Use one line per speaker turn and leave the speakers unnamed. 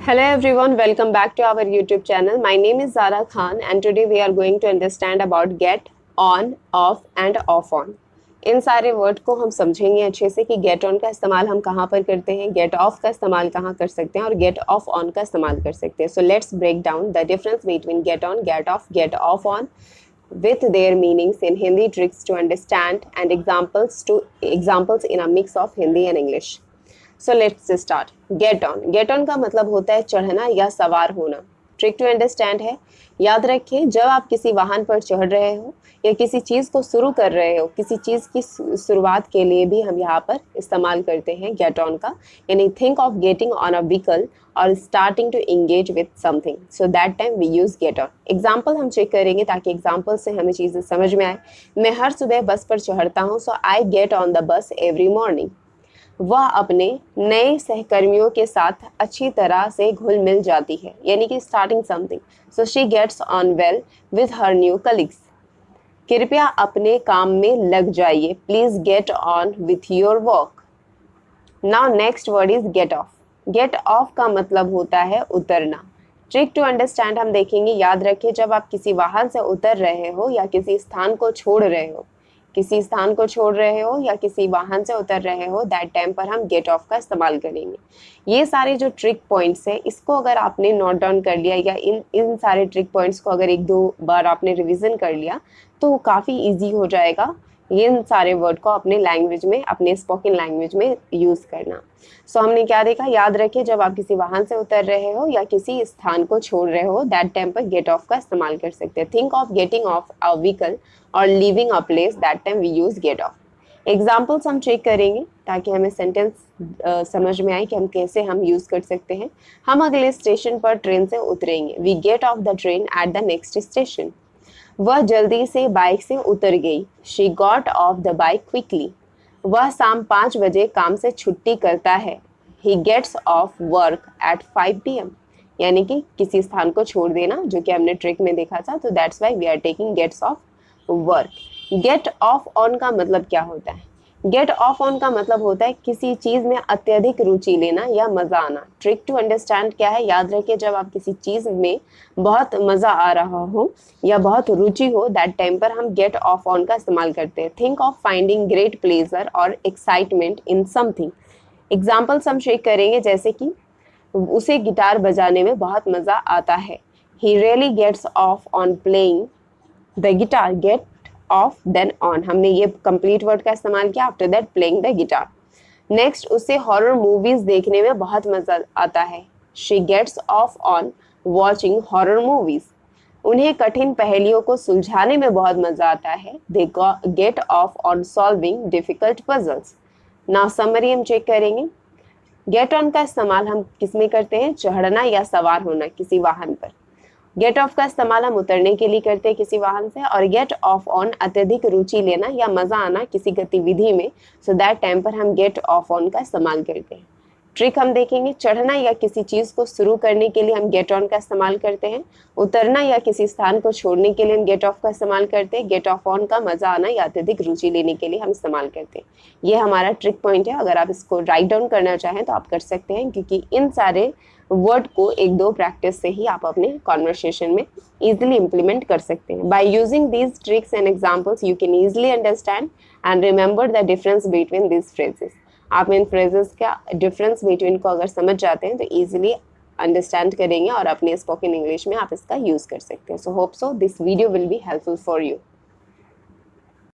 Hello everyone, welcome back to our YouTube channel. My name is Zara Khan and today we are going to understand about get, on, off and off on. इन सारे word को हम समझेंगे अच्छे से कि gate on का इस्तेमाल हम कहाँ पर करते हैं, गेट ऑफ का इस्तेमाल कहाँ कर सकते हैं और गेट ऑफ ऑन का इस्तेमाल कर सकते हैं. So let's break down the difference between get on, get off on with their meanings in Hindi, tricks to understand and examples in a mix of Hindi and English. So let's start. Gate on. Gate on का मतलब होता है चढ़ना या सवार होना. Trick to understand है. याद रखिए, जब आप किसी वाहन पर चढ़ रहे हो या किसी चीज़ को शुरू कर रहे हो, किसी चीज़ की शुरुआत के लिए भी हम यहाँ पर इस्तेमाल करते हैं गेट ऑन का. यानी think of getting on a vehicle और starting to engage with something, so that time we use get on. Example हम चेक करेंगे ताकि एग्जाम्पल से हमें चीज़ें समझ में आए. मैं हर सुबह बस पर चढ़ता हूँ, so I get on the bus every morning. वह अपने नए सहकर्मियों के साथ अच्छी तरह से घुल मिल जाती है, यानी कि starting something. So she gets on well with her new colleagues. कृपया अपने काम में लग जाइए. Please get on with your work. Now next word is get off. Get off का मतलब होता है उतरना. ट्रिक टू अंडरस्टैंड हम देखेंगे. याद रखिए, जब आप किसी वाहन से उतर रहे हो या किसी स्थान को छोड़ रहे हो, या किसी वाहन से उतर रहे हो, दैट टाइम पर हम गेट ऑफ का इस्तेमाल करेंगे. ये सारे जो ट्रिक पॉइंट्स है, इसको अगर आपने नोट डाउन कर लिया या इन सारे ट्रिक पॉइंट्स को अगर एक दो बार आपने रिवीजन कर लिया तो काफ़ी इजी हो जाएगा इन सारे वर्ड को अपने लैंग्वेज में, अपने स्पोकन लैंग्वेज में यूज़ करना. सो हमने क्या देखा. याद रखिए, जब आप किसी वाहन से उतर रहे हो या किसी स्थान को छोड़ रहे हो, दैट टाइम पर गेट ऑफ का इस्तेमाल कर सकते हैं. Think of getting off a vehicle और leaving a place, that time we use get off. Examples हम चेक करेंगे ताकि हमें सेंटेंस समझ में आए कि हम कैसे हम यूज़ कर सकते हैं. हम अगले स्टेशन पर ट्रेन से उतरेंगे. We get off the train at the next station. वह जल्दी से बाइक से उतर गई. She got off the bike quickly. वह शाम 5 बजे काम से छुट्टी करता है. He gets off work at 5 PM. यानी कि किसी स्थान को छोड़ देना, जो कि हमने ट्रिक में देखा था. तो that's why we are taking gets off work. Get off on का मतलब क्या होता है? गेट ऑफ ऑन का मतलब होता है किसी चीज़ में अत्यधिक रुचि लेना या मज़ा आना. ट्रिक टू अंडरस्टैंड क्या है? याद रखिए, जब आप किसी चीज़ में बहुत मज़ा आ रहा हो या बहुत रुचि हो, दैट टाइम पर हम गेट ऑफ ऑन का इस्तेमाल करते हैं. Think of finding great pleasure और एक्साइटमेंट इन समथिंग. एग्जाम्पल्स हम शेयर करेंगे, जैसे कि उसे गिटार बजाने में बहुत मज़ा आता है. He really gets off on playing the guitar. Get off then on, हमने ये कंप्लीट वर्ड का इस्तेमाल किया. After that playing the guitar. Next, उसे हॉरर मूवीज देखने में बहुत मजा आता है. She gets off on watching horror movies. उन्हें कठिन पहेलियों को सुलझाने में बहुत मजा आता है. They get off on solving difficult puzzles. Now summary हम चेक करेंगे. गेट ऑन का इस्तेमाल हम किस में करते हैं? चढ़ना या सवार होना किसी वाहन पर. गेट ऑफ का इस्तेमाल हम उतरने के लिए करते हैं किसी वाहन से. और गेट ऑफ ऑन अत्यधिक रुचि लेना या मजा आना किसी गतिविधि में. सो दैट टाइम पर हम गेट ऑफ ऑन का इस्तेमाल करते हैं. ट्रिक हम देखेंगे. चढ़ना या किसी चीज़ को शुरू करने के लिए हम गेट ऑन का इस्तेमाल करते हैं. उतरना या किसी स्थान को छोड़ने के लिए हम गेट ऑफ का इस्तेमाल करते हैं. गेट ऑफ ऑन का मजा आना या अत्यधिक रुचि लेने के लिए हम इस्तेमाल करते हैं. ये हमारा ट्रिक पॉइंट है. अगर आप इसको राइट डाउन करना चाहें तो आप कर सकते हैं, क्योंकि इन सारे वर्ड को एक दो प्रैक्टिस से ही आप अपने कॉन्वर्सेशन में इजीली इंप्लीमेंट कर सकते हैं. By using these tricks and examples you can easily understand and remember the difference between this phrases. आप इन फ्रेजेस का डिफरेंस बिटवीन को अगर समझ जाते हैं तो इजीली अंडरस्टैंड करेंगे और अपने स्पोकन इंग्लिश में आप इसका यूज़ कर सकते हैं. So hope so this video will be helpful for you.